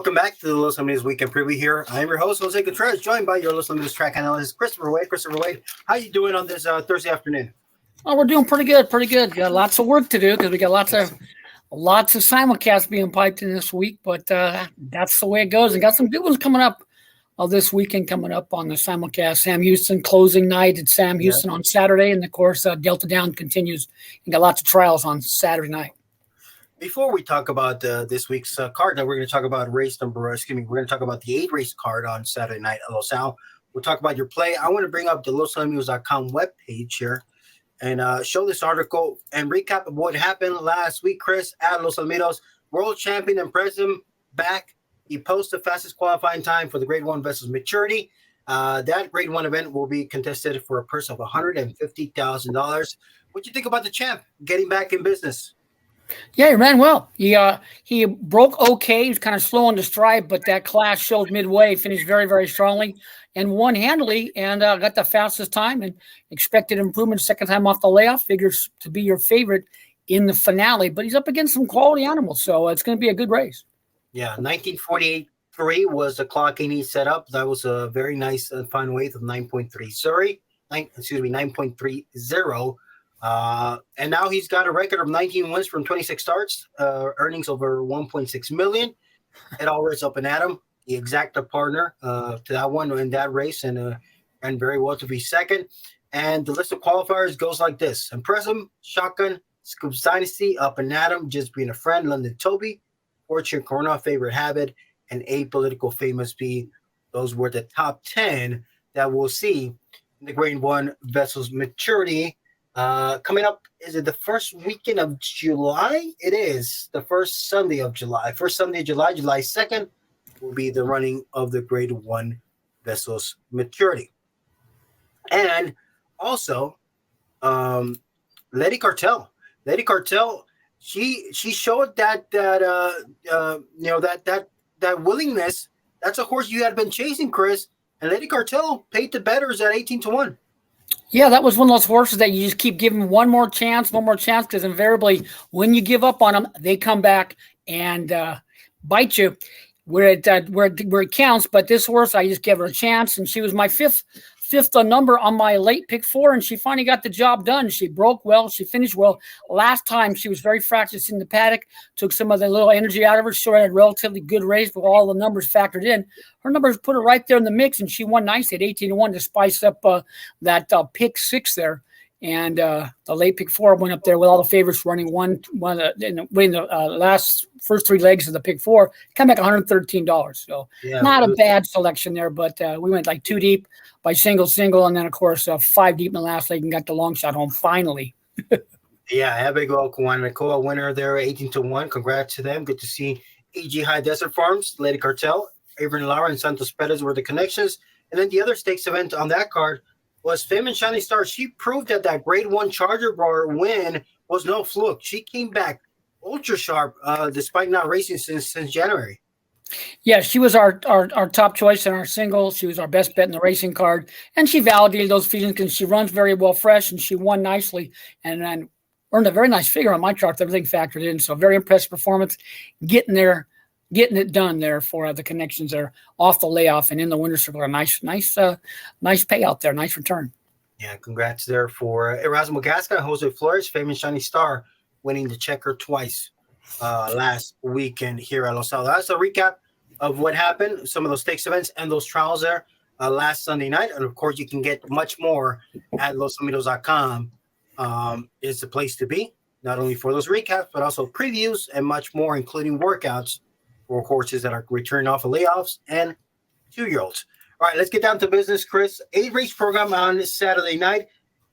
Welcome back to the Los Alamitos Weekend Preview here. I'm your host, Jose Contreras, joined by your Los Alamitos track analyst, Christopher Wade. Christopher Wade, how you doing on this Thursday afternoon? Oh, we're doing pretty good, Got lots of work to do because we got lots of simulcasts being piped in this week, but that's the way it goes. And got some good ones coming up this weekend coming up on the simulcast. Sam Houston closing night at Sam Houston on Saturday, and of course Delta Down continues. And got lots of trials on Saturday night. Before we talk about this week's card, now we're going to talk about we're going to talk about the 8-race card on Saturday night at Los Al. We'll talk about your play. I want to bring up the losalamitos.com webpage here and show this article and recap of what happened last week, Chris, at Los Alamitos. World champion and president back. He posted the fastest qualifying time for the Grade 1 Vessels Maturity. That Grade 1 event will be contested for a purse of $150,000. What do you think about the champ getting back in business? Yeah, he ran well. He broke okay. He was kind of slow on the stride, but that class showed midway, finished very, very strongly, and won handily, and got the fastest time and expected improvement second time off the layoff. Figures to be your favorite in the finale, but he's up against some quality animals, so it's going to be a good race. Yeah, 1948.3 was the clocking he set up. That was a very nice final weight of 9.30. And now he's got a record of 19 wins from 26 starts, earnings over $1.6 million. It all rates up and at him. The exacta partner to that one in that race, and very well to be second. And the list of qualifiers goes like this: Impressum, Shotgun, Scoops Dynasty, Up and Adam, Just Being a Friend, London Toby, Fortune Corona, Favorite Habit, and Apolitical Famous B. Those were the top 10 that we'll see in the Grade 1 Vessels Maturity. Coming up, is it the first weekend of July? It is the first Sunday of July. July 2nd, will be the running of the Grade 1 Vessels Maturity. And also, Lady Cartel. She showed that willingness. That's a horse you had been chasing, Chris. And Lady Cartel paid the bettors at 18-1. Yeah, that was one of those horses that you just keep giving one more chance, because invariably when you give up on them, they come back and bite you where it counts. But this horse, I just gave her a chance, and she was my fifth number on my late pick 4, and she finally got the job done. She broke well. She finished well. Last time, she was very fractious in the paddock, took some of the little energy out of her. She had a relatively good race with all the numbers factored in. Her numbers put her right there in the mix, and she won nicely at 18-1 to spice up that pick 6 there. And the late pick 4 went up there with all the favorites running in the last first 3 legs of the pick 4, come back $113. So not a bad selection there, but we went like 2 deep by single, and then of course 5 deep in the last leg and got the long shot home finally. Abigail Kawanakoa winner there, 18-1. Congrats to them. Good to see AG High Desert Farms, Lady Cartel, Avery Lara, and Santos Perez were the connections. And then the other stakes event on that card was Fame and Shining Star. She proved that Grade 1 Charger Bar win was no fluke. She came back ultra sharp despite not racing since January. Yeah, she was our top choice in our single. She was our best bet in the racing card, and she validated those feelings because she runs very well fresh, and she won nicely and then earned a very nice figure on my chart with everything factored in. So very impressive performance, getting it done there for the connections there off the layoff and in the winner's circle. A nice payout there, nice return. Yeah, congrats there for Erasmo Gasca, Jose Flores, Fame and Shining Star, winning the checker twice last weekend here at Los Al. That's a recap of what happened, some of those stakes events and those trials there last Sunday night. And of course, you can get much more at losalamitos.com. Is the place to be, not only for those recaps, but also previews and much more, including workouts for horses that are returning off of layoffs and 2-year-olds. All right, let's get down to business, Chris. 8-race program on Saturday night.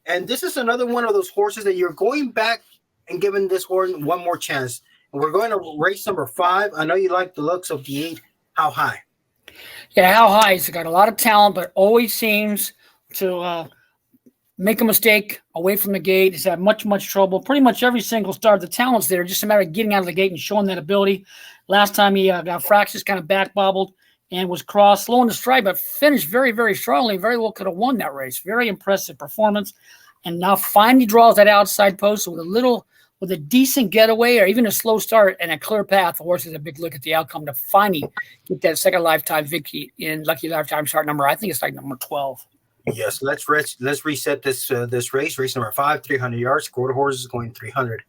And this is another one of those horses that you're going back and giving this horse one more chance. And we're going to race number 5. I know you like the looks of the 8. How High? Yeah, How High. He's got a lot of talent, but always seems to make a mistake away from the gate. He's had much trouble. Pretty much every single start, the talent's there. Just a matter of getting out of the gate and showing that ability. Last time he got fractious, kind of back bobbled, and was crossed, slow in the stride, but finished very, very strongly. Very well could have won that race. Very impressive performance. And now finally draws that outside post with a little with a decent getaway or even a slow start and a clear path, the horse is a big look at the outcome to finally get that second lifetime victory in Lucky Lifetime start number. I think it's like number 12. Yes, let's reset this race. Race number 5, 300 yards. Quarter horse is going 300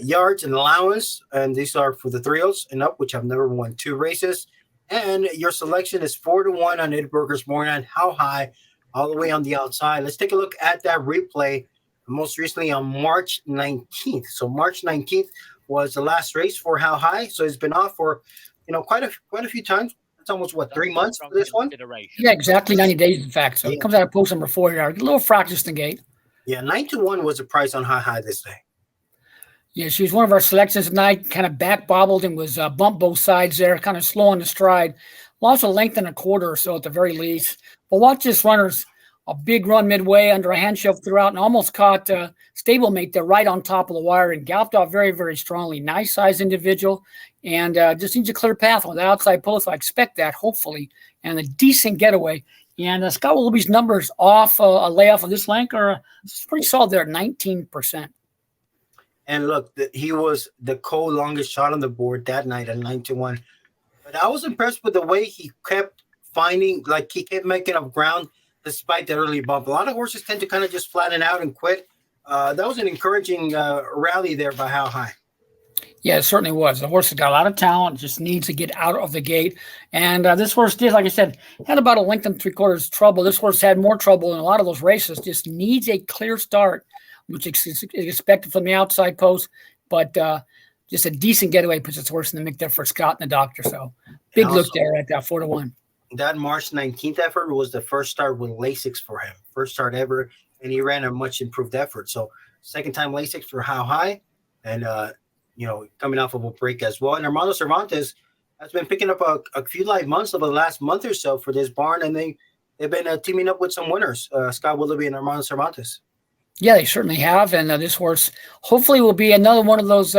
yards and allowance, and these are for the 3-0s and up, which have never won 2 races. And your selection is 4-1 on Ed Burke's Morning. How high? All the way on the outside. Let's take a look at that replay. Most recently on March 19th. So March 19th was the last race for How High. So it's been off for, quite a few times. It's almost 3 months for this one. Yeah, exactly 90 days in fact. So it comes out of post number 4 here. A little fractious in gate. Yeah, 9-1 was the price on How High this day. Yeah, she was one of our selections tonight. Kind of back bobbled and was bumped both sides there. Kind of slow on the stride. Lost a length and a quarter or so at the very least. But watch this runner's a big run midway under a hand shove throughout and almost caught stablemate there right on top of the wire and galloped off very, very strongly. Nice size individual and just needs a clear path on the outside post. I expect that, hopefully, and a decent getaway. And Scott Willoughby's numbers off a layoff of this length are pretty solid there, 19%. And look, he was the co-longest shot on the board that night at 9-1. But I was impressed with the way he kept he kept making up ground despite that early bump. A lot of horses tend to kind of just flatten out and quit. That was an encouraging rally there by How High. Yeah, it certainly was. The horse has got a lot of talent, just needs to get out of the gate. And this horse did, like I said, had about a length and 3/4 trouble. This horse had more trouble in a lot of those races, just needs a clear start, which is expected from the outside post. But just a decent getaway puts this horse in the mix there for Scott and the doctor. So big look there at that 4-1. That March 19th effort was the first start with Lasix for him. First start ever, and he ran a much improved effort. So second time Lasix for How High, and coming off of a break as well. And Armando Cervantes has been picking up a few live months over the last month or so for this barn, and they've been teaming up with some winners, Scott Willoughby and Armando Cervantes. Yeah, they certainly have, and this horse hopefully will be another one of those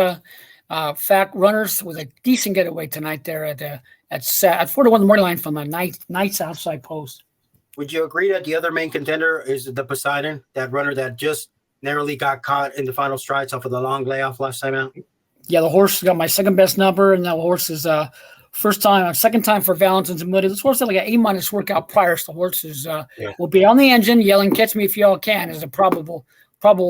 fact runners with a decent getaway tonight there at 4-1 the morning line from a nice outside post. Would you agree that the other main contender is the Poseidon, that runner that just narrowly got caught in the final strides off of the long layoff last time out? Yeah, the horse got my second best number, and the horse is second time for Valentine's and Moody. This horse had like an A- workout prior, so the horse will be on the engine yelling, "Catch me if y'all can," is a probable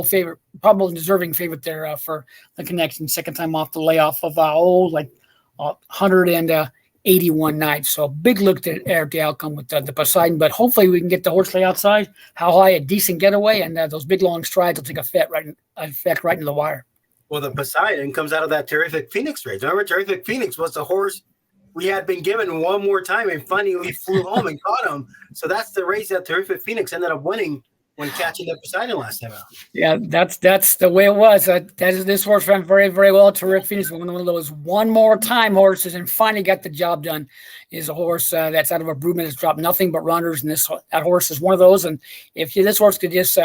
favorite, probable and deserving favorite there for the connection. Second time off the layoff of 181 nights. So big look at the outcome with the Poseidon, but hopefully we can get the horse lay outside. How High, a decent getaway, and those big long strides will take effect right into the wire. Well, the Poseidon comes out of that Terrific Phoenix race. Remember, Terrific Phoenix was the horse we had been given one more time, and finally we flew home and caught him. So that's the race that Terrific Phoenix ended up winning when catching the Poseidon last time out. Yeah, that's the way it was. This horse ran very, very well. Terrific Phoenix, one of those one more time horses, and finally got the job done. Is a horse that's out of a broodman, has dropped nothing but runners, and that horse is one of those. And if this horse could just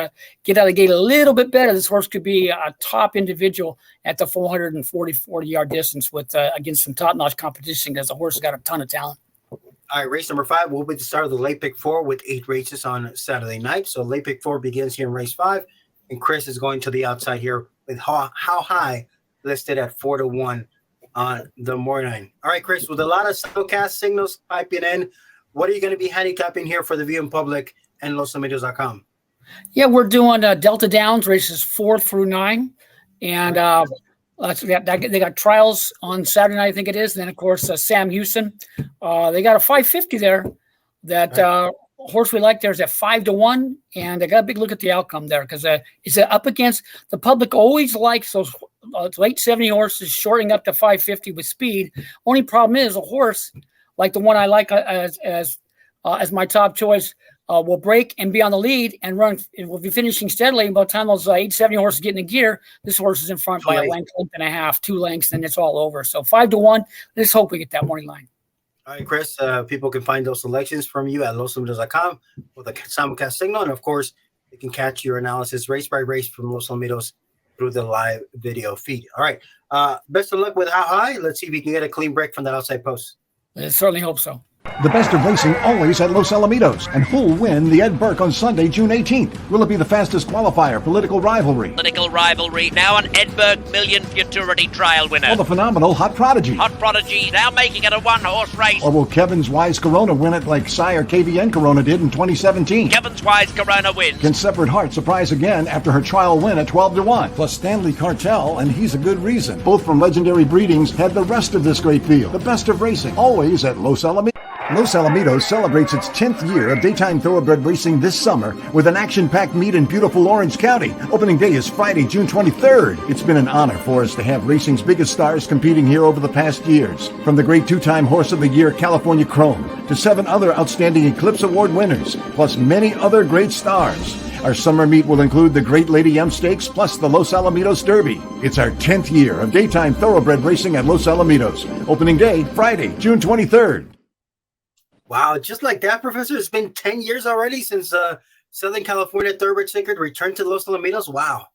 get out of the gate a little bit better, this horse could be a top individual at the 40-yard distance with against some top-notch competition, because the horse has got a ton of talent. All right, race number 5 will be the start of the late pick 4 with 8 races on Saturday night. So late pick 4 begins here in race 5, and Chris is going to the outside here with How High listed at 4-1 on the morning. All right, Chris, with a lot of simulcast signals piping in, what are you going to be handicapping here for the viewing public and LosAlamitos.com? Yeah, we're doing Delta Downs races 4 through 9, and they got trials on Saturday night, I think it is. And then, of course, Sam Houston. They got a 550 there. That horse we like there is at 5-1, and I got a big look at the outcome there because it's up against the public. Always likes those late 70 horses shorting up to 550 with speed. Only problem is a horse like the one I like as my top choice will break and be on the lead and run. It will be finishing steadily. And by the time those 870 horses get in the gear, this horse is in front by a length and a half, 2 lengths, and it's all over. So 5-1. Let's hope we get that morning line. All right, Chris, people can find those selections from you at LosAlamitos.com with a simulcast signal. And, of course, you can catch your analysis race by race from Los Alamitos through the live video feed. All right. Best of luck with How High. Let's see if you can get a clean break from that outside post. I certainly hope so. The best of racing always at Los Alamitos. And who'll win the Ed Burke on Sunday, June 18th? Will it be the fastest qualifier, Political Rivalry? Political Rivalry, now an Ed Burke Million Futurity trial winner. Or the phenomenal Hot Prodigy? Hot Prodigy, now making it a one-horse race. Or will Kevin's Wise Corona win it like Sire KVN Corona did in 2017? Kevin's Wise Corona wins. Can Separate Heart surprise again after her trial win at 12-1? Plus Stanley Cartel, and he's a good reason. Both from legendary breedings, had the rest of this great field. The best of racing, always at Los Alamitos. Los Alamitos celebrates its 10th year of daytime thoroughbred racing this summer with an action-packed meet in beautiful Orange County. Opening day is Friday, June 23rd. It's been an honor for us to have racing's biggest stars competing here over the past years. From the great two-time Horse of the Year California Chrome to 7 other outstanding Eclipse Award winners, plus many other great stars. Our summer meet will include the Great Lady M Stakes plus the Los Alamitos Derby. It's our 10th year of daytime thoroughbred racing at Los Alamitos. Opening day, Friday, June 23rd. Wow, just like that, Professor, it's been 10 years already since Southern California Thoroughbred Sacred returned to Los Alamitos. Wow.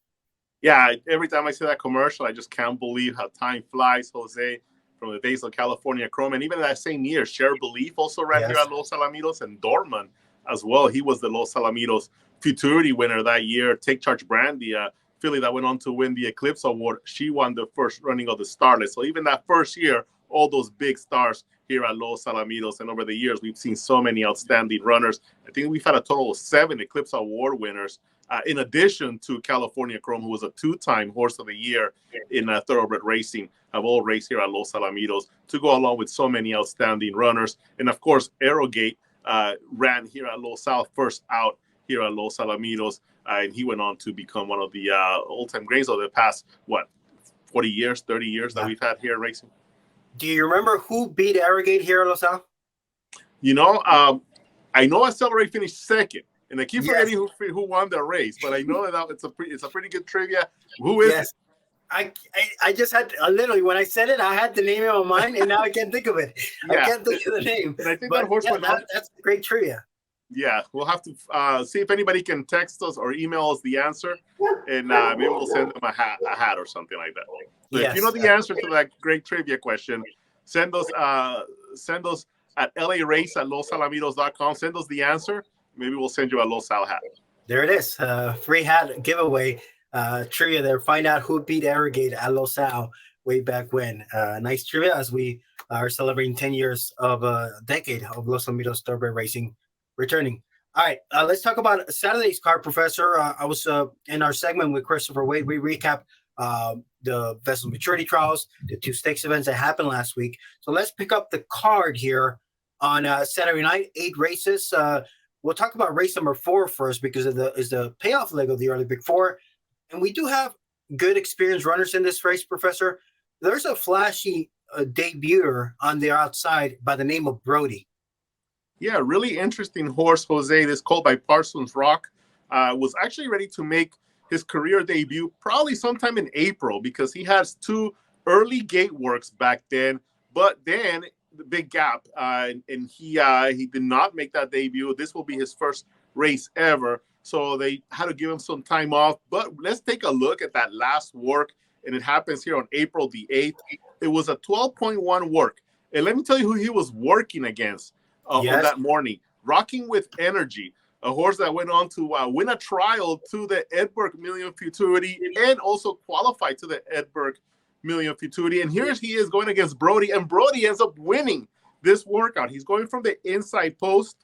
Yeah, every time I see that commercial, I just can't believe how time flies, Jose, from the days of California Chrome. And even that same year, Share Belief also ran here at Los Alamitos, and Dorman as well. He was the Los Alamitos Futurity winner that year. Take Charge Brandy, filly that went on to win the Eclipse Award. She won the first running of the Starlet. So even that first year, all those big stars here at Los Alamitos. And over the years, we've seen so many outstanding runners. I think we've had a total of 7 Eclipse Award winners, in addition to California Chrome, who was a 2-time Horse of the Year in thoroughbred racing, have all raced here at Los Alamitos, to go along with so many outstanding runners. And of course, Arrogate ran here at Los Al, first out here at Los Alamitos. And he went on to become one of the all-time greats of the past, 40 years, 30 years that we've had here racing. Do you remember who beat Arrogate here at Los Al? You know, I know Accelerate finished second, and I keep forgetting who won the race, but I know that it's a pretty good trivia. Who is it? I just had to, literally, when I said it, I had the name in my mind, and now I can't think of it. I can't think of the name. And I think that horse went on. That's great trivia. Yeah, we'll have to see if anybody can text us or email us the answer, and maybe we'll send them a hat or something like that. So if you know the answer to that great trivia question, send us at larace@losalamitos.com. Send us the answer. Maybe we'll send you a Los Al hat. There it is. Free hat giveaway. Trivia there. Find out who beat Arrogate at Los Al way back when. Nice trivia as we are celebrating 10 years of a decade of Los Alamitos thoroughbred racing returning. All right, let's talk about Saturday's card, Professor. I was in our segment with Christopher Wade. We recap the Vessel Maturity Trials, the 2 stakes events that happened last week. So let's pick up the card here on Saturday night, 8 races. We'll talk about race number 4 first because is the payoff leg of the early Big Four. And we do have good experienced runners in this race, Professor. There's a flashy debuter on the outside by the name of Brody. Yeah, really interesting horse, Jose. This colt by Parsons Rock was actually ready to make his career debut probably sometime in April because he has 2 early gate works back then. But then the big gap, and he did not make that debut. This will be his first race ever. So they had to give him some time off. But let's take a look at that last work. And it happens here on April the 8th. It was a 12.1 work. And let me tell you who he was working against on that morning. Rocking with Energy, a horse that went on to win a trial to the Ed Burke Million Futurity and also qualify to the Ed Burke Million Futurity. And here he is going against Brody, and Brody ends up winning this workout. He's going from the inside post,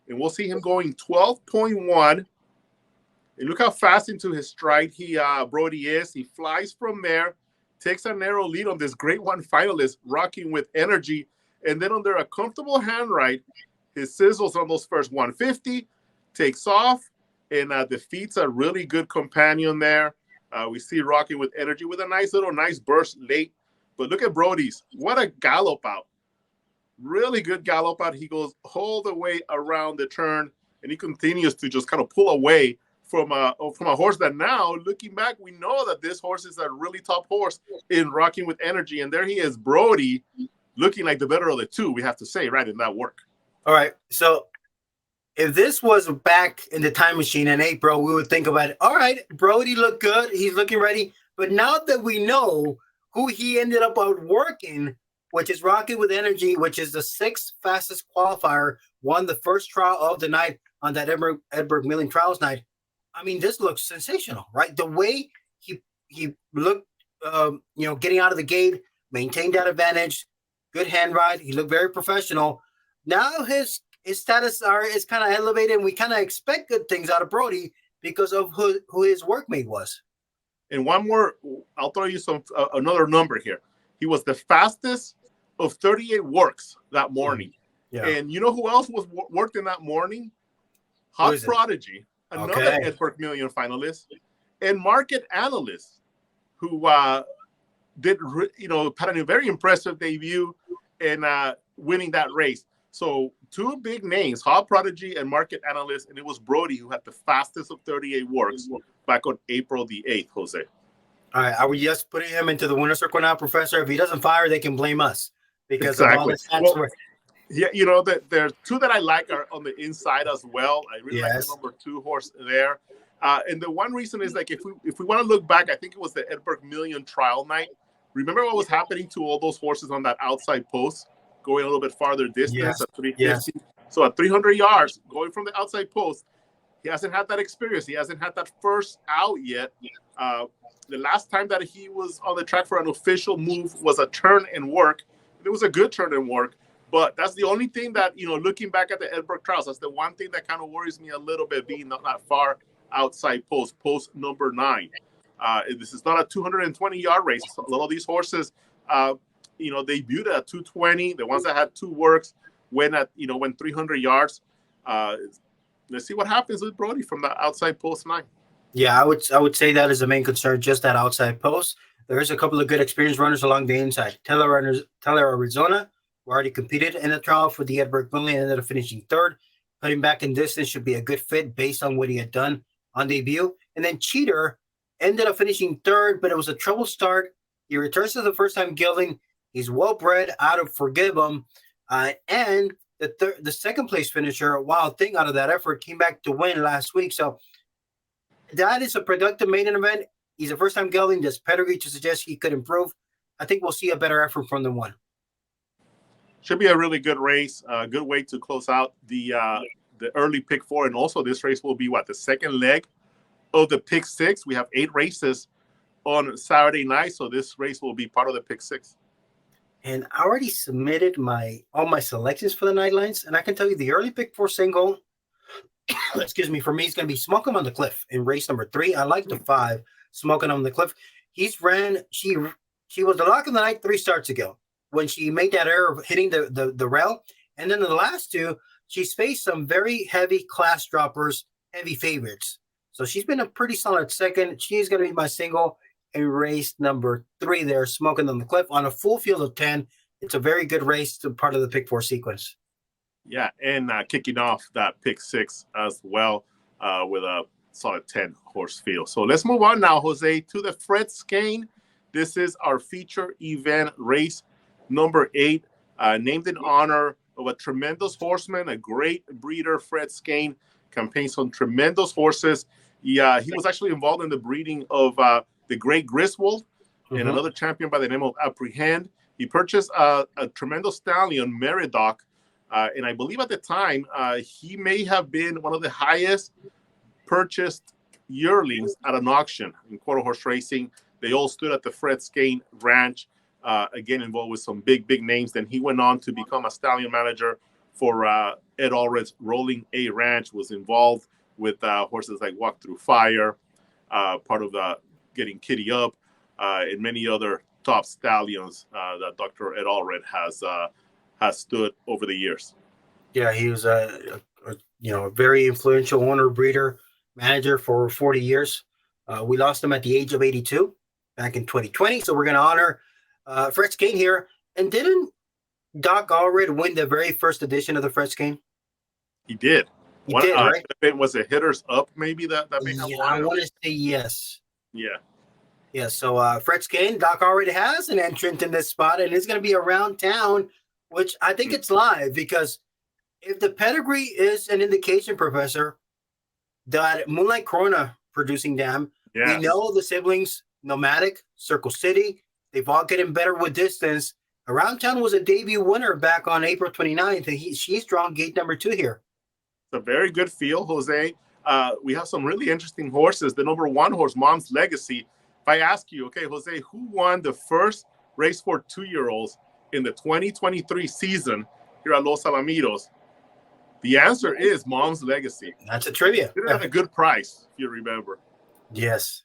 and we'll see him going 12.1. And look how fast into his stride Brody is. He flies from there, takes a narrow lead on this Grade 1 finalist, Rocking with Energy. And then under a comfortable handride, his sizzles on those first 150, takes off, and defeats a really good companion there. We see Rocking with Energy with a nice burst late. But look at Brody's. What a gallop out. Really good gallop out. He goes all the way around the turn, and he continues to just kind of pull away from a horse that now, looking back, we know that this horse is a really top horse in Rocking with Energy. And there he is, Brody, looking like the better of the 2, we have to say, right, in that work. All right. So if this was back in the time machine in April, we would think about it. All right, Brody looked good. He's looking ready. But now that we know who he ended up outworking, which is Rocket with Energy, which is the 6th fastest qualifier, won the first trial of the night on that Ed Burke Million Trials night. I mean, this looks sensational, right? The way he looked, getting out of the gate, maintained that advantage, good hand ride. He looked very professional. Now his status is kind of elevated, and we kind of expect good things out of Brody because of who his workmate was. And one more, I'll throw you another number here. He was the fastest of 38 works that morning. Yeah. And you know who else was worked in that morning? Hot Prodigy, another Ed Burke Million finalist, and market analyst who had a very impressive debut in winning that race. So 2 big names, Hot Prodigy and market analyst, and it was Brody who had the fastest of 38 works back on April the 8th, Jose. All right, are we just putting him into the winner's circle now, Professor? If he doesn't fire, they can blame us because of all the stats. Yeah, there are 2 that I like are on the inside as well. I really like the number 2 horse there. And the one reason is like if we want to look back, I think it was the Ed Burke Million trial night. Remember what was happening to all those horses on that outside post, going a little bit farther distance at 350. Yes. So at 300 yards, going from the outside post, he hasn't had that experience. He hasn't had that first out yet. The last time that he was on the track for an official move was a turn and work. It was a good turn and work, but that's the only thing that, looking back at the Ed Burke trials, that's the one thing that kind of worries me a little bit, being not far outside post number 9. This is not a 220-yard race. A lot of these horses, debuted at 220. The ones that had 2 works went 300 yards. Let's see what happens with Brody from the outside post 9. Yeah, I would say that is the main concern, just that outside post. There's a couple of good experienced runners along the inside. Teller, Arizona, who already competed in the trial for the Ed Burke Million, ended up finishing 3rd. Cutting back in distance should be a good fit based on what he had done on debut. And then Cheater ended up finishing 3rd, but it was a trouble start. He returns to the first-time gelding. He's well-bred out of Forgive Him. And the second-place finisher, Wild Thing, out of that effort, came back to win last week. So that is a productive maiden event. He's a first-time gelding. There's pedigree to suggest he could improve. I think we'll see a better effort from the one. Should be a really good race. A good way to close out the early pick 4. And also this race will be the second leg of the pick 6. We have 8 races on Saturday night. So this race will be part of the pick 6. And I already submitted all my selections for the night lines. And I can tell you the early pick 4 single, excuse me, for me, it's going to be Smoking on the Cliff in race number 3. I like the 5, Smoking on the Cliff. She was the lock of the night 3 starts ago when she made that error of hitting the rail. And then in the last 2, she's faced some very heavy class droppers, heavy favorites. So she's been a pretty solid second. She's going to be my single in race number 3 there, Smoking on the Cliff on a full field of 10. It's a very good race to part of the pick 4 sequence. Yeah, and kicking off that pick 6 as well with a solid 10 horse field. So let's move on now, Jose, to the Fred Scane. This is our feature event race number 8, named in honor of a tremendous horseman, a great breeder. Fred Scane campaigns on tremendous horses. He was actually involved in the breeding of the Great Griswold and another champion by the name of Apprehend. He purchased a tremendous stallion, Meridoc, and I believe at the time he may have been one of the highest purchased yearlings at an auction in quarter horse racing. They all stood at the Fred Scane Ranch, again involved with some big names. Then he went on to become a stallion manager for Ed Allred's Rolling A Ranch, was involved with horses like Walk Through Fire, part of the Getting Kitty Up, and many other top stallions that Dr. Ed Allred has stood over the years. Yeah, he was a very influential owner, breeder, manager for 40 years. We lost him at the age of 82 back in 2020. So we're going to honor Fred Scane here. And didn't Doc Allred win the very first edition of the Fred Scane? He did. He did, right? Was it Hitters Up, maybe? That may have I want to say yes. Yeah. Yeah, so Fred Scane, Doc already has an entrant in this spot, and it's going to be around town, which I think it's live, because if the pedigree is an indication, Professor, that Moonlight Corona producing dam, we know the siblings, Nomadic, Circle City, they've all getting better with distance. Around Town was a debut winner back on April 29th. She's drawn gate number 2 here. It's a very good field, Jose. We have some really interesting horses. The number 1 horse, Mom's Legacy. If I ask you, okay, Jose, who won the first race for 2-year-olds in the 2023 season here at Los Alamitos? The answer is Mom's Legacy. That's a trivia. It had a good price, if you remember. Yes.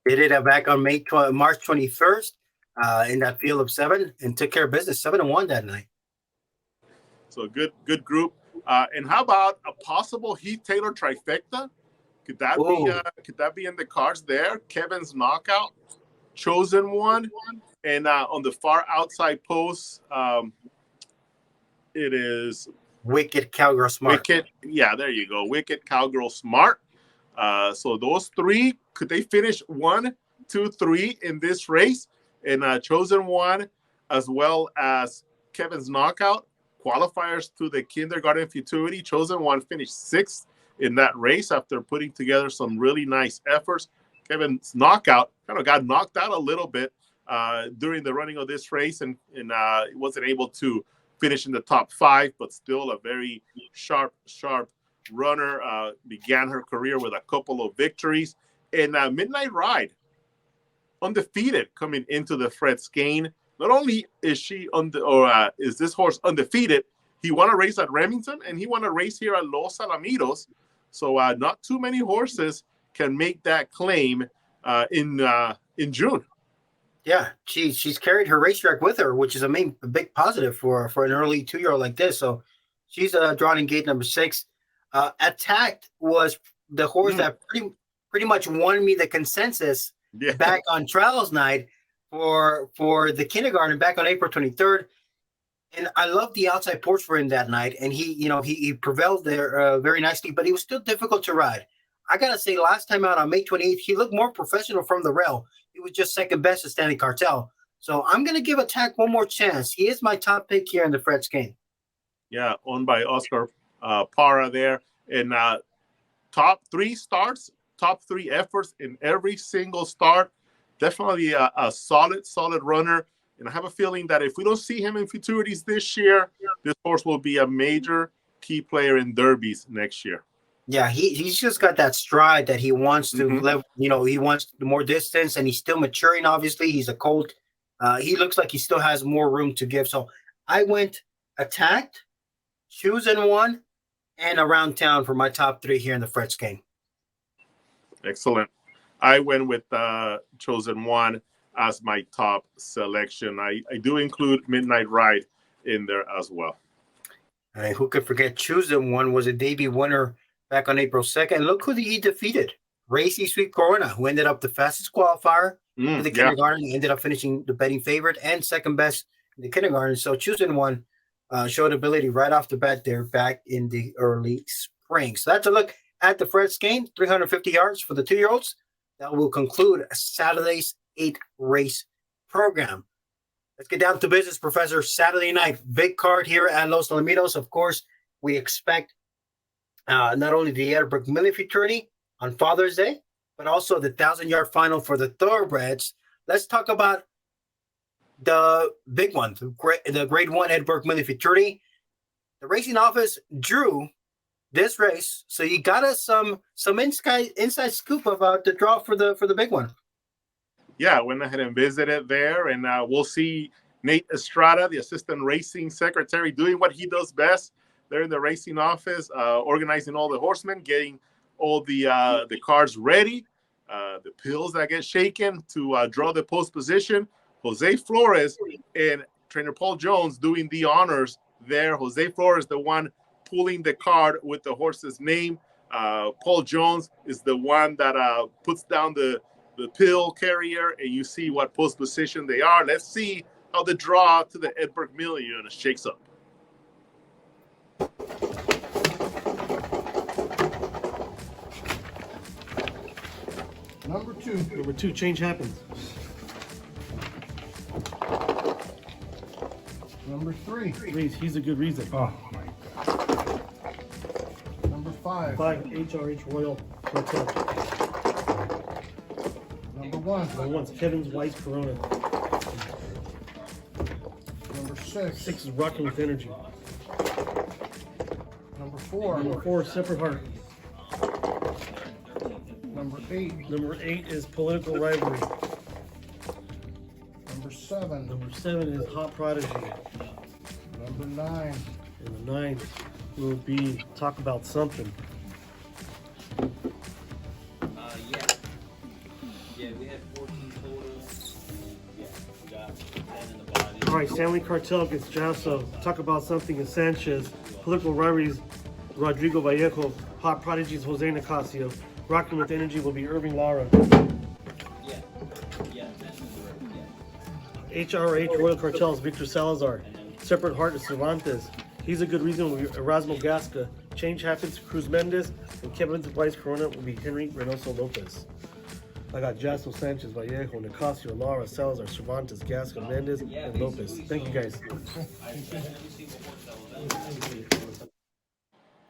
They did it back on March 21st in that field of 7 and took care of business 7-1 that night. So a good group. And how about a possible Heath Taylor trifecta? Could that be in the cards there? Kevin's Knockout, Chosen One, and on the far outside post, it is Wicked Cowgirl Smart. Wicked, yeah, there you go. Wicked Cowgirl Smart. So those 3, could they finish 1, 2, 3 in this race? And Chosen One, as well as Kevin's Knockout, qualifiers to the Kindergarten Futurity. Chosen One finished 6th in that race after putting together some really nice efforts. Kevin's Knockout kind of got knocked out a little bit during the running of this race and wasn't able to finish in the top 5, but still a very sharp runner. Began her career with a couple of victories. And Midnight Ride, undefeated coming into the Fred Scane. Not only is she is this horse undefeated, he won a race at Remington and he won a race here at Los Alamitos. So not too many horses can make that claim in June. Yeah, she's carried her racetrack with her, which is a big positive for an early 2-year-old like this. So she's drawn in gate number 6. Attacked was the horse that pretty much won me the consensus back on trials night for the kindergarten back on April 23rd. And I loved the outside porch for him that night. And he prevailed there very nicely, but he was still difficult to ride. I got to say, last time out on May 28th, he looked more professional from the rail. He was just second best to Stanley Cartel. So I'm going to give Attack one more chance. He is my top pick here in the Fred Scane. Yeah, owned by Oscar Parra there. And top 3 starts, top 3 efforts in every single start. Definitely a solid runner. And I have a feeling that if we don't see him in Futurities this year, this horse will be a major key player in Derbies next year. Yeah, he's just got that stride that he wants to he wants more distance, and he's still maturing, obviously. He's a colt. He looks like he still has more room to give. So I went Attacked, Chosen One, and Around Town for my top 3 here in the Fred Scane. Excellent. I went with Chosen One as my top selection. I do include Midnight Ride in there as well. And who could forget Chosen One was a debut winner back on April 2nd. Look who he defeated. Racy Sweet Corona, who ended up the fastest qualifier in the kindergarten. He ended up finishing the betting favorite and second best in the kindergarten. So Chosen One showed ability right off the bat there back in the early spring. So that's a look at the Fred Scane, 350 yards for the 2-year-olds. That will conclude Saturday's 8-race program. Let's get down to business, Professor. Saturday night, big card here at Los Alamitos. Of course, we expect not only the Ed Burke Million Futurity on Father's Day, but also the 1,000-yard final for the thoroughbreds. Let's talk about the big one, the grade 1 Ed Burke Million Futurity. The racing office drew this race, so you got us some inside scoop about the draw for the big one. Yeah, I went ahead and visited there, and we'll see Nate Estrada, the assistant racing secretary, doing what he does best. They're in the racing office, organizing all the horsemen, getting all the cards ready, the pills that get shaken to draw the post position. Jose Flores and trainer Paul Jones doing the honors there. Jose Flores, the one pulling the card with the horse's name. Paul Jones is the one that puts down the pill carrier, and you see what post position they are. Let's see how the draw to the Ed Burke Million shakes up. Number two, change happens. Number 3. He's a good reason. Oh my God. Number 5. 5, HRH Royal Hotel. Number 1. Number 1's Kevin's White Corona. Number 6. 6 is Rocking with Energy. Number 4. Number 4 is Separate Heart. Number 8. Number 8 is Political Rivalry. Number 7. Number 7 is Hot Prodigy. Number 9. And the 9 will be Talk About Something. Yeah, we had 14 total. Yeah, we got 10 in the body. All right, Stanley Cartel against Jasso. Talk About Something is Sanchez. Political Rivalries, Rodrigo Vallejo. Hot Prodigies, Jose Nicasio. Rocking with Energy will be Irving Lara. Yeah, that's correct. HRH Royal Cartels, Victor Salazar. Separate Heart is Cervantes. He's a Good Reason will be Erasmo Gasca. Change Happens, Cruz Mendez. And Kevin's Vice Corona will be Henry Reynoso Lopez. I got Jasso, Sanchez, Vallejo, Nicasio, Lara, Salazar, Cervantes, Gasca, Mendez, and Lopez. Thank you guys.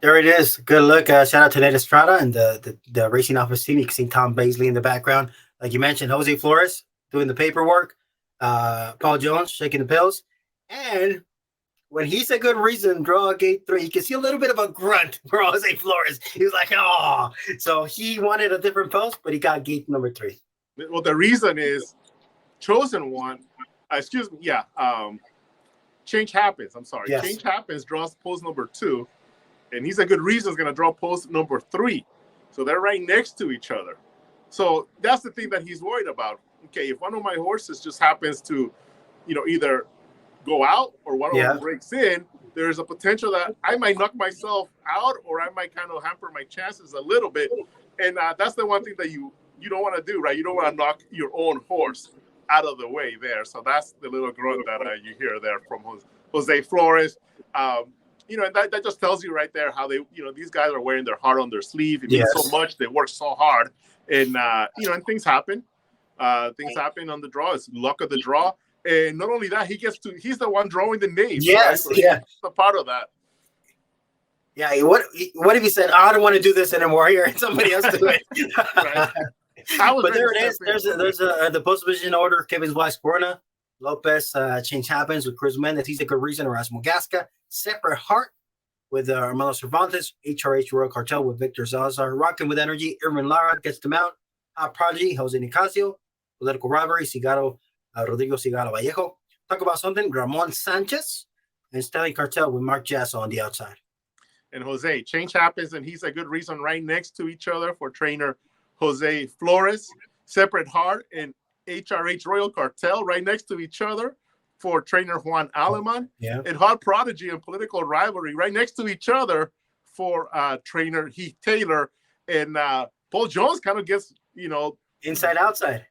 There it is. Good look. Shout out to Ned Estrada and the racing office team. You can see Tom Baisley in the background. Like you mentioned, Jose Flores doing the paperwork. Paul Jones shaking the pills. And when he's a Good Reason, draw gate 3, you can see a little bit of a grunt for Jose Flores. He was like, oh. So he wanted a different post, but he got gate number 3. Well, the reason is Chosen One. Change Happens. I'm sorry. Yes. Change Happens draws post number 2. And He's a Good Reason is going to draw post number 3. So they're right next to each other. So that's the thing that he's worried about. Okay, if one of my horses just happens to, either go out or one of them breaks in, there's a potential that I might knock myself out or I might kind of hamper my chances a little bit. And that's the one thing that you don't want to do, right? You don't want to knock your own horse out of the way there. So that's the little grunt that you hear there from Jose Flores. And that just tells you right there how they, these guys are wearing their heart on their sleeve. It means so much. They work so hard. And, and things happen. Things happen on the draw. It's luck of the draw. And not only that, he's the one drawing the names. Yes, right? So he's a part of that. Yeah, what if he said, I don't want to do this anymore here, and somebody else do it? Right. But there it is. There's the post position order. Kevin's Vice Corona. Lopez, Change Happens with Cruz Mendez. He's a Good Reason. Erasmo Gasca. Separate Heart with Armando Cervantes. HRH Royal Cartel with Victor Salazar. Rocking with Energy. Irvin Lara gets them out. Hot Prodigy, Jose Nicasio. Political Rivalry, Rodrigo Cigaro Vallejo. Talk About Something, Ramon Sanchez. And Stanley Cartel with Mark Jasso on the outside. And Jose, Change Happens, and He's a Good Reason right next to each other for trainer Jose Flores. Separate Heart and HRH Royal Cartel right next to each other for trainer Juan Aleman. Yeah. And Hot Prodigy and Political Rivalry right next to each other for trainer Heath Taylor. And Paul Jones kind of gets, Inside outside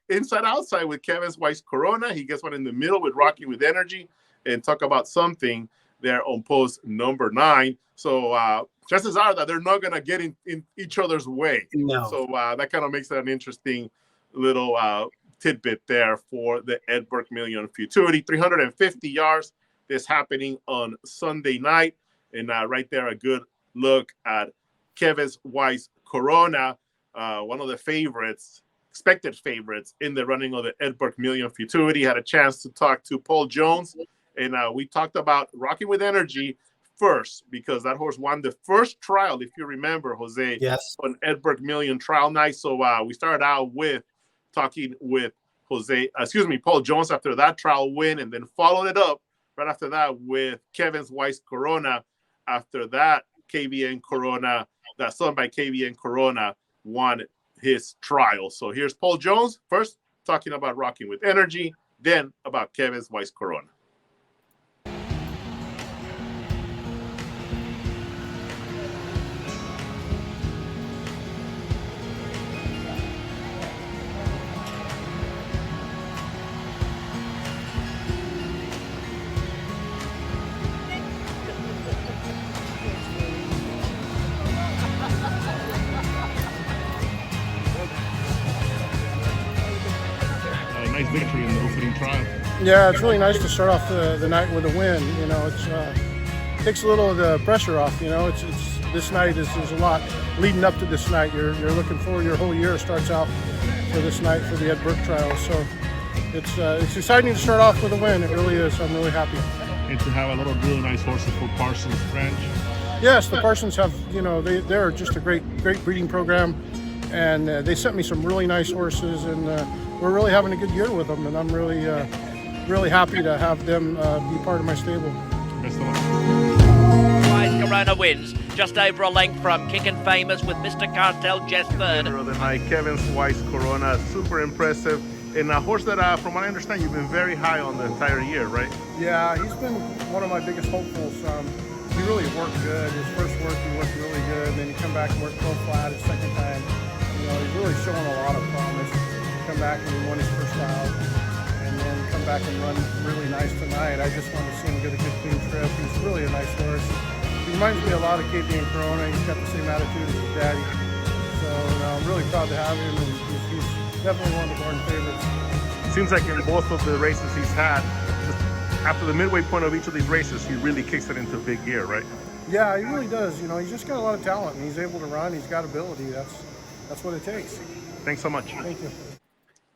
with Kevin's Weiss Corona. He gets one in the middle with Rocking with Energy and Talk About Something there on post number 9. So chances are that they're not going to get in each other's way. No. So that kind of makes it an interesting little tidbit there for the Ed Burke Million Futurity. 350 yards. This happening on Sunday night. And right there, a good look at Kevin's Weiss Corona, one of the expected favorites in the running of the Ed Burke Million Futurity. Had a chance to talk to Paul Jones, and we talked about Rocking with Energy first because that horse won the first trial, if you remember, Jose, on Ed Burke Million trial night. So we started out with talking with Paul Jones after that trial win, and then followed it up right after that with Kevin's Weiss Corona. After that, KVN Corona, that son by KVN Corona, won his trial. So here's Paul Jones first talking about Rocking with Energy, then about Kevin's Weiss Corona. Nice victory in the opening trial. Yeah, it's really nice to start off the night with a win. It takes a little of the pressure off. It's this night is a lot leading up to this night. You're looking forward. Your whole year starts out for this night for the Ed Burke trial. So it's exciting to start off with a win. It really is. I'm really happy. and to have a lot of really nice horses for Parsons Ranch. Yes, the Parsons have, they're just a great breeding program, and they sent me some really nice horses, and we're really having a good year with them, and I'm really happy to have them be part of my stable. Best of luck. Wise Corona wins, just over a length from Kickin' Famous with Mr. Cartel just third. Winner of the night, Kevin's Wise Corona, super impressive. And a horse that, from what I understand, you've been very high on the entire year, right? Yeah, he's been one of my biggest hopefuls. He really worked good. His first work, he worked really good. And then he come back and work pro flat his second time. He's really showing a lot of promise. Come back and he won his first out. And then come back and run really nice tonight. I just want to see him get a good clean trip. He's really a nice horse. He reminds me a lot of KV and Corona. He's got the same attitude as his daddy. So I'm really proud to have him. And he's definitely one of the born favorites. Seems like in both of the races he's had, just after the midway point of each of these races, he really kicks it into big gear, right? Yeah, he really does. He's just got a lot of talent, and he's able to run. He's got ability. That's what it takes. Thanks so much. Thank you.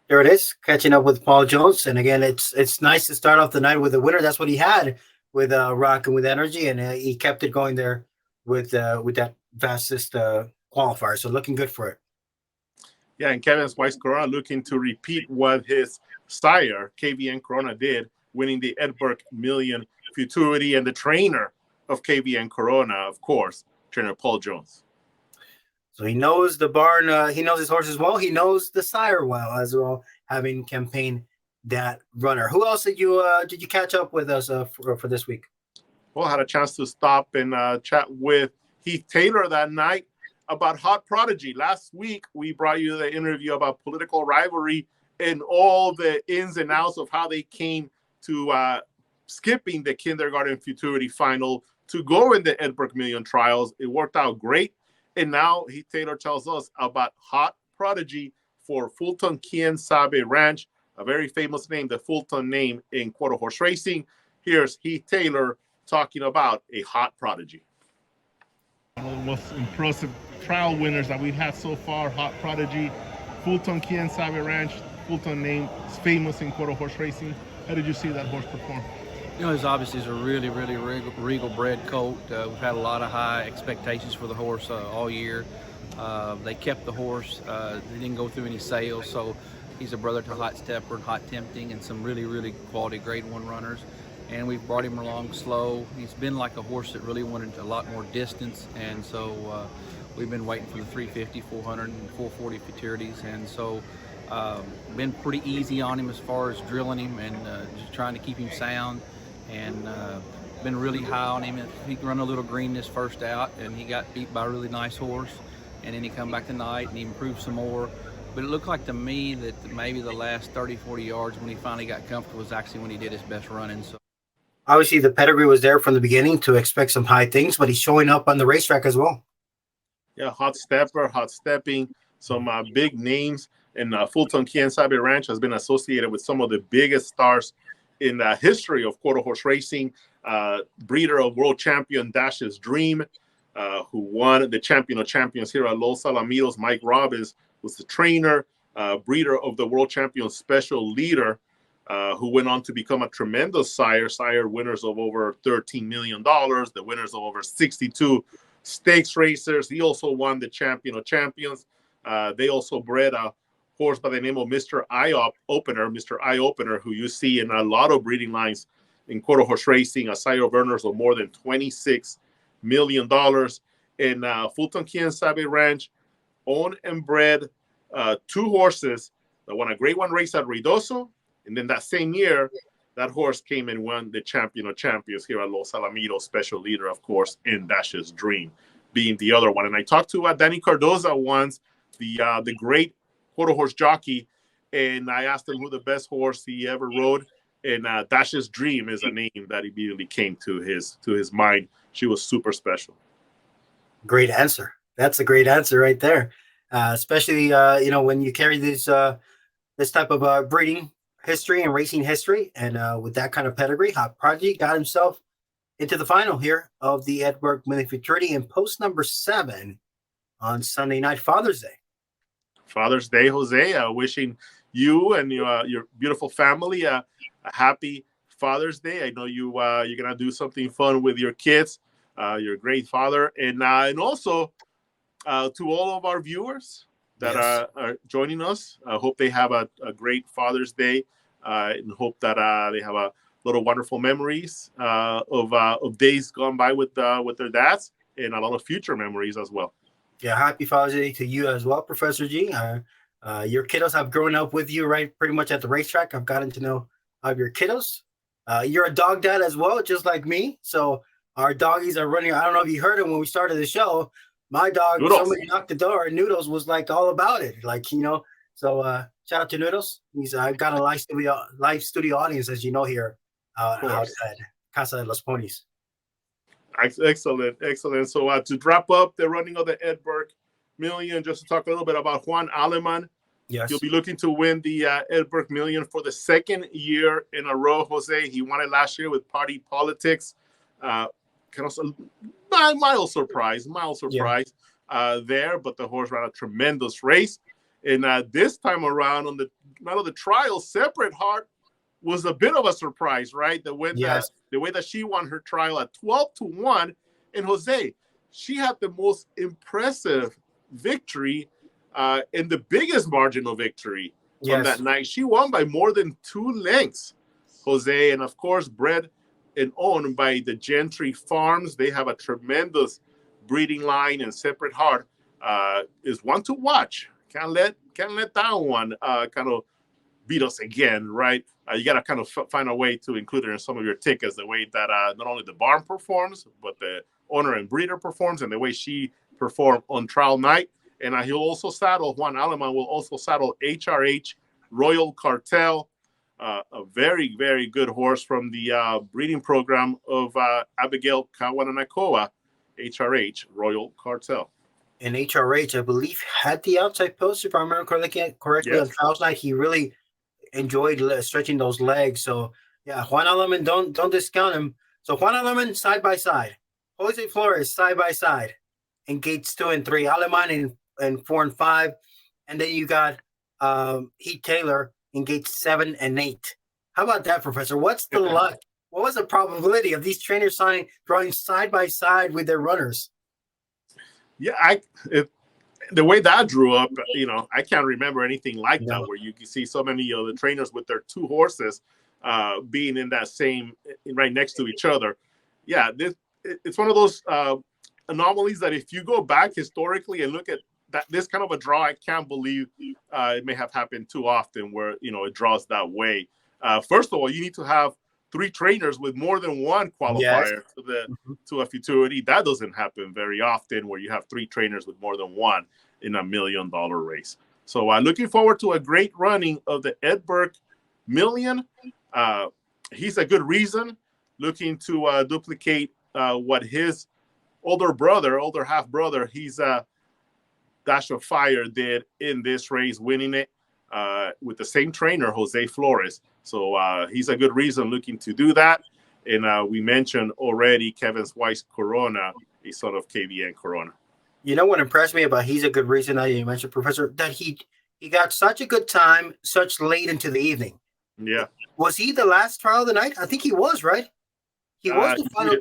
There it is, catching up with Paul Jones. And again, it's nice to start off the night with a winner. That's what he had with Rock and with Energy, and he kept it going there with that fastest qualifier. So looking good for it. Yeah, and Kevin's Wise Corona looking to repeat what his sire, KVN Corona, did, winning the Ed Burke Million Futurity, and the trainer of KVN Corona, of course, trainer Paul Jones. So he knows the barn, he knows his horses well, he knows the sire well as well, having campaigned that runner. Who else did you catch up with us for this week? Well, I had a chance to stop and chat with Heath Taylor that night about Hot Prodigy. Last week, we brought you the interview about Political Rivalry and all the ins and outs of how they came to skipping the Kindergarten Futurity final to go in the Ed Burke Million trials. It worked out great. And now Heath Taylor tells us about Hot Prodigy for Fulton Quien Sabe Ranch, a very famous name, the Fulton name in quarter horse racing. Here's Heath Taylor talking about a Hot Prodigy. One of the most impressive trial winners that we've had so far, Hot Prodigy, Fulton Quien Sabe Ranch. Fulton name is famous in quarter horse racing. How did you see that horse perform? It's obviously a really regal bred colt. We've had a lot of high expectations for the horse all year. They kept the horse. They didn't go through any sales, so he's a brother to Hot Stepper and Hot Tempting and some really quality grade 1 runners. And we've brought him along slow. He's been like a horse that really wanted a lot more distance, and so we've been waiting for the 350, 400, and 440 futurities, and so been pretty easy on him as far as drilling him and just trying to keep him sound, and been really high on him. He run a little green this first out, and he got beat by a really nice horse, and then he come back tonight and he improved some more. But it looked like to me that maybe the last 30, 40 yards when he finally got comfortable was actually when he did his best running. So obviously the pedigree was there from the beginning to expect some high things, but he's showing up on the racetrack as well. Yeah, Hot Stepper, Hot Stepping, some big names. And Fulton Quien Sabe Ranch has been associated with some of the biggest stars in the history of quarter horse racing. Breeder of world champion Dash's Dream, who won the champion of champions here at Los Alamitos. Mike Robbins was the trainer. Breeder of the world champion Special Leader, who went on to become a tremendous sire winners of over $13 million, the winners of over 62 stakes racers. He also won the champion of champions. They also bred a horse by the name of Mr. Eye Opener, who you see in a lot of breeding lines in quarter horse racing, a sire of earners of more than $26 million. And Fulton Quien Sabe Ranch owned and bred 2 horses that won a grade 1 race at Ruidoso. And then that same year, that horse came and won the champion of champions here at Los Alamitos. Special Leader, of course, in Dash's Dream being the other one. And I talked to Danny Cardoza once, the great quarter horse jockey, and I asked him who the best horse he ever rode, and Dash's Dream is a name that immediately came to his mind. She was super special. Great answer. That's a great answer right there. Especially when you carry this type of breeding history and racing history, and with that kind of pedigree, Hot Prodigy got himself into the final here of the Ed Burke Million Futurity in post number 7 on Sunday night, Father's Day. Father's Day, Jose. Wishing you and your beautiful family a happy Father's Day. I know you're gonna do something fun with your kids. You're a great father, and also to all of our viewers that are joining us. I hope they have a great Father's Day, and hope that they have a lot of wonderful memories of days gone by with their dads, and a lot of future memories as well. Yeah, happy Father's Day to you as well, Professor G. Your kiddos have grown up with you, right? Pretty much at the racetrack. I've gotten to know your kiddos. You're a dog dad as well, just like me. So our doggies are running. I don't know if you heard it when we started the show. My dog, Noodles. Somebody knocked the door, and Noodles was like all about it. Like, So shout out to Noodles. He's got a live studio audience, as you know, here out at Casa de los Ponies. Excellent. So to wrap up the running of the Ed Burke Million, just to talk a little bit about Juan Aleman. Yes. He'll be looking to win the Ed Burke Million for the second year in a row, Jose. He won it last year with Party Politics. Kind of mild surprise there, but the horse ran a tremendous race. And this time around on the trial, Seperate Heart was a bit of a surprise, right? The way that she won her trial at 12-1, and Jose, she had the most impressive victory and the biggest marginal victory on that night. She won by more than 2 lengths, Jose, and of course bred and owned by the Gentry Farms. They have a tremendous breeding line, and Seperate Heart is one to watch. Can't let that one kind of beat us again, right? You got to kind of find a way to include her in some of your tickets, the way that not only the barn performs, but the owner and breeder performs, and the way she performed on trial night. And he'll also saddle, Juan Aleman will also saddle HRH Royal Cartel, a very, very good horse from the breeding program of Abigail Kawananakoa, HRH Royal Cartel. And HRH, I believe, had the outside post, if I remember correctly, on trials night. He really enjoyed stretching those legs. So, yeah, Juan Aleman, don't discount him. So, Juan Aleman, side by side. Jose Flores, side by side. In gates 2 and 3. Aleman in 4 and 5. And then you got Heath Taylor in gates 7 and 8. How about that, Professor? What's the luck? What was the probability of these trainers drawing side by side with their runners? Yeah, the way that drew up, I can't remember anything like that, where you can see so many of the trainers with their 2 horses being in that same, right next to each other. Yeah, it's one of those anomalies that if you go back historically and look at this kind of a draw, I can't believe it may have happened too often where, it draws that way. First of all, you need to have 3 trainers with more than 1 qualifier to a futurity. That doesn't happen very often, where you have 3 trainers with more than 1 in $1 million race. So looking forward to a great running of the Ed Burke Million. He's a good reason, looking to duplicate what his older half brother, he's Dash of Fire, did in this race, winning it with the same trainer, Jose Flores. So he's a good reason looking to do that. And we mentioned already Kevin's Weiss Corona, a son of KVN Corona. You know what impressed me about he's a good reason that you mentioned, Professor, that he got such a good time, such late into the evening. Yeah. Was he the last trial of the night? I think he was, right? He was the final.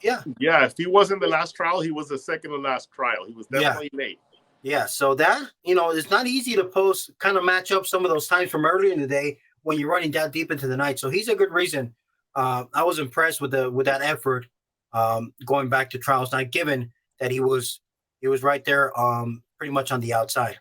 Yeah. Yeah, if he wasn't the last trial, he was the second to last trial. He was definitely late. Yeah, so that, it's not easy to kind of match up some of those times from earlier in the day when you're running that deep into the night. So he's a good reason. I was impressed with that effort going back to trials night, given that he was right there pretty much on the outside.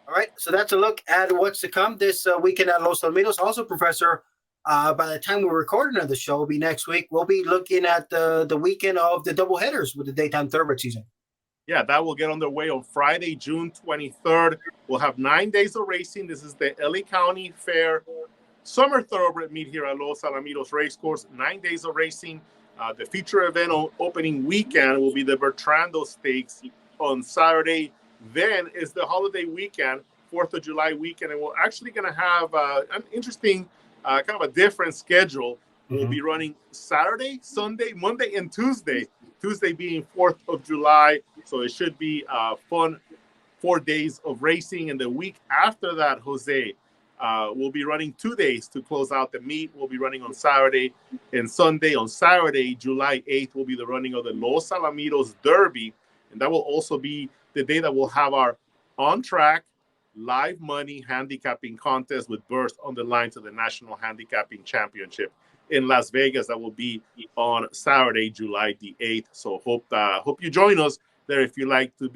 All right, so that's a look at what's to come this weekend at Los Alamitos. Also, Professor, by the time we're recording of the show, will be next week. We'll be looking at the weekend of the double headers with the daytime thoroughbred season. Yeah, that will get underway on Friday, June 23rd. We'll have 9 days of racing. This is the LA County Fair Summer Thoroughbred meet here at Los Alamitos Racecourse. 9 days of racing. The feature event on opening weekend will be the Bertrando Stakes on Saturday. Then is the holiday weekend, 4th of July weekend, and we're actually going to have an interesting, kind of a different schedule. We'll be running Saturday, Sunday, Monday, and Tuesday. Tuesday being 4th of July. So it should be fun 4 days of racing. And the week after that, Jose, We'll be running 2 days to close out the meet. We'll be running on Saturday and Sunday. On Saturday, July 8th, will be the running of the Los Alamitos Derby. And that will also be the day that we'll have our on-track live money handicapping contest with berth on the line to the National Handicapping Championship in Las Vegas. That will be on Saturday, July the 8th. So hope you join us there if you like to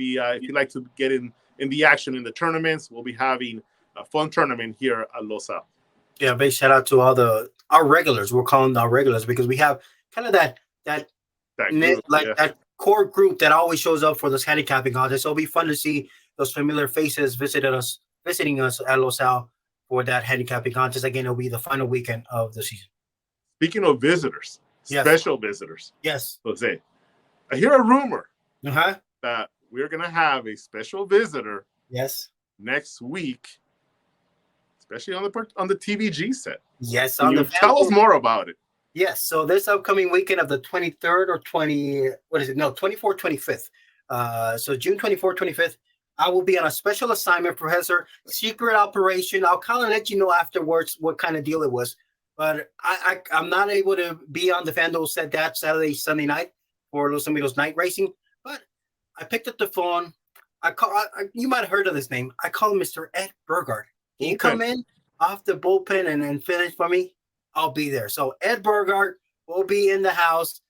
get in the action in the tournaments. We'll be having a fun tournament here at Losa. Yeah, big shout out to all our regulars. We're calling them our regulars because we have kind of that core group that always shows up for those handicapping contests. So it'll be fun to see those familiar faces visiting us at Los Al for that handicapping contest. Again, it'll be the final weekend of the season. Speaking of visitors, special visitors. Yes. Jose, I hear a rumor that we're going to have a special visitor next week, especially on the TVG set. Yes. Tell us more about it. Yes. So this upcoming weekend of the 23rd or 24th, 25th. So June 24th, 25th, I will be on a special assignment, Professor. Secret operation. I'll kind of let you know afterwards what kind of deal it was. But I'm not able to be on the FanDuel set that Saturday, Sunday night for Los Alamitos night racing. But I picked up the phone. You might have heard of this name. I call him Mr. Ed Burke. Can you come in off the bullpen and finish for me? I'll be there. So Ed Burke will be in the house.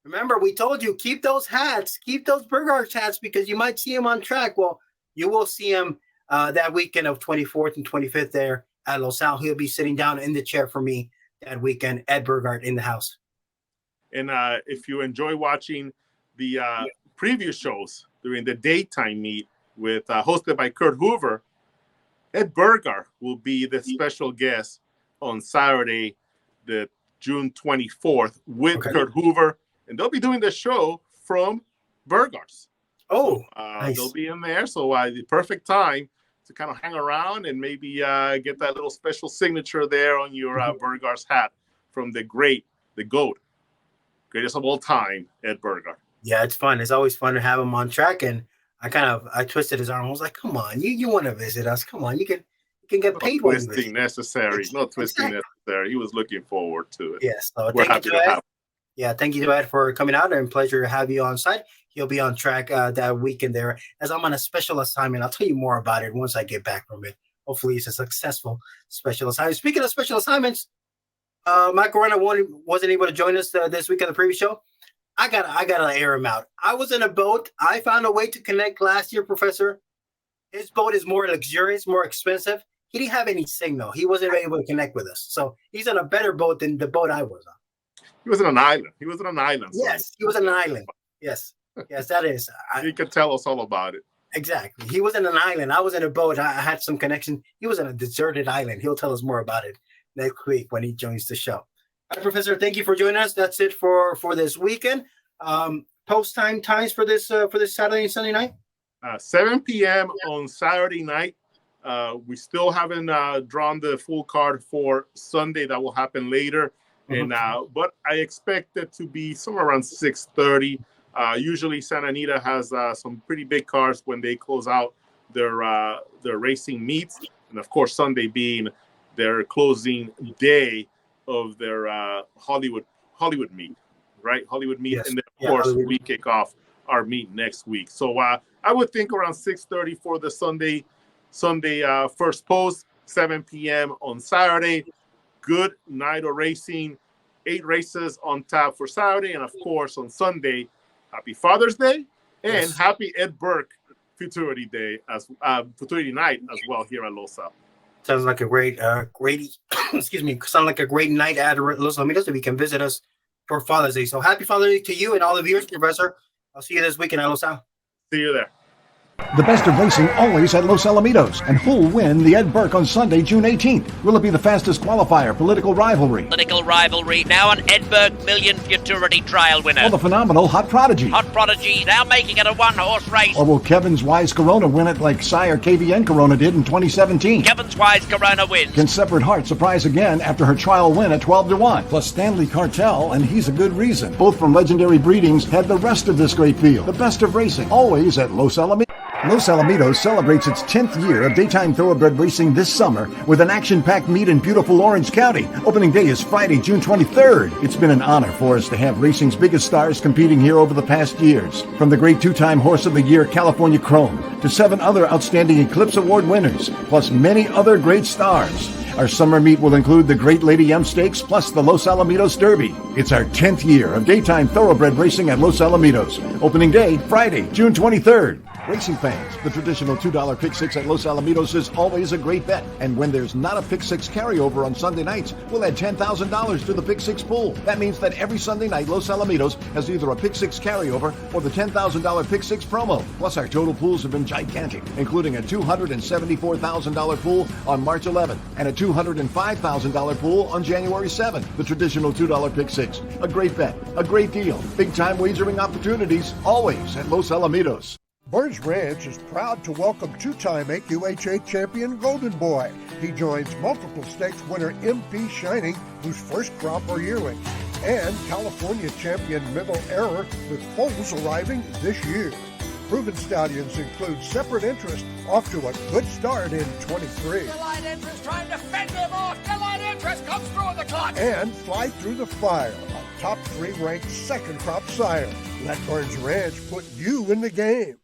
Remember, we told you, keep those hats. Keep those Burke hats because you might see him on track. Well, you will see him that weekend of 24th and 25th there at Los Al. He'll be sitting down in the chair for me that weekend. Ed Burke in the house. And if you enjoy watching the previous shows during the daytime meet hosted by Kurt Hoover, Ed Burke will be the special guest on Saturday, the June 24th with Kurt Hoover. And they'll be doing the show from Burghart's. Nice. They'll be in there. So the perfect time to kind of hang around and maybe get that little special signature there on your Burghart's hat from the GOAT, greatest of all time, Ed Burke. Yeah, it's fun. It's always fun to have him on track. And I twisted his arm. I was like, come on, you want to visit us. Come on, you can get paid. No twisting necessary. No twisting necessary. He was looking forward to it. Yes. So we're happy to have him. Yeah, thank you to Ed for coming out, and pleasure to have you on site. He'll be on track that weekend there, as I'm on a special assignment. I'll tell you more about it once I get back from it. Hopefully, it's a successful special assignment. Speaking of special assignments, Michael Renner wasn't able to join us this week on the previous show. I gotta air him out. I was in a boat. I found a way to connect last year, Professor. His boat is more luxurious, more expensive. He didn't have any signal. He wasn't able to connect with us. So he's on a better boat than the boat I was on. He was on an island. Yes, he was on an island. Yes, that is. He could tell us all about it. Exactly. He was in an island. I was in a boat. I had some connection. He was on a deserted island. He'll tell us more about it next week when he joins the show. All right, Professor, thank you for joining us. That's it for this weekend. Post times for this Saturday and Sunday night? 7 p.m. on Saturday night. We still haven't drawn the full card for Sunday. That will happen later. And but I expect it to be somewhere around 6:30. Usually Santa Anita has some pretty big cars when they close out their racing meets, and of course Sunday being their closing day of their Hollywood meet, right? Hollywood meet, yes. And then of course we kick off our meet next week. So I would think around 6:30 for the Sunday first post, 7 p.m. on Saturday. Good night of racing, 8 races on tap for Saturday, and of course on Sunday, happy Father's Day and happy Ed Burke Futurity Day Futurity Night as well here at Losa. Sounds like a great sound like a great night at Los Alamitos if you can visit us for Father's Day. So happy Father's Day to you and all of you, Professor. I'll see you this weekend at Losa. See you there. The best of racing always at Los Alamitos. And who'll win the Ed Burke on Sunday, June 18th? Will it be the fastest qualifier, Political Rivalry? Political Rivalry, now an Ed Burke Million Futurity trial winner. Or the phenomenal Hot Prodigy? Hot Prodigy, now making it a one-horse race. Or will Kevin's Wise Corona win it like Sire KVN Corona did in 2017? Kevin's Wise Corona wins. Can Seperate Heart surprise again after her trial win at 12-1? Plus Stanley Cartel, and he's a good reason. Both from legendary breedings, had the rest of this great field. The best of racing, always at Los Alamitos. Los Alamitos celebrates its 10th year of daytime thoroughbred racing this summer with an action-packed meet in beautiful Orange County. Opening day is Friday, June 23rd. It's been an honor for us to have racing's biggest stars competing here over the past years. From the great two-time Horse of the Year California Chrome to 7 other outstanding Eclipse Award winners, plus many other great stars. Our summer meet will include the Great Lady M Stakes plus the Los Alamitos Derby. It's our 10th year of daytime thoroughbred racing at Los Alamitos. Opening day, Friday, June 23rd. Racing fans, the traditional $2 Pick 6 at Los Alamitos is always a great bet. And when there's not a Pick 6 carryover on Sunday nights, we'll add $10,000 to the Pick 6 pool. That means that every Sunday night, Los Alamitos has either a Pick 6 carryover or the $10,000 Pick 6 promo. Plus, our total pools have been gigantic, including a $274,000 pool on March 11th and a $205,000 pool on January 7th. The traditional $2 Pick 6. A great bet, a great deal. Big-time wagering opportunities, always at Los Alamitos. Burns Ranch is proud to welcome two-time AQHA champion Golden Boy. He joins multiple stakes winner MP Shining, whose first crop are yearlings, and California champion Middle Error, with foals arriving this year. Proven stallions include Separate Interest, off to a good start in 23. Delight Interest trying to fend him off. Delight Interest comes through on the clock. And Fly Through the Fire, a top 3 ranked second crop sire. Let Burns Ranch put you in the game.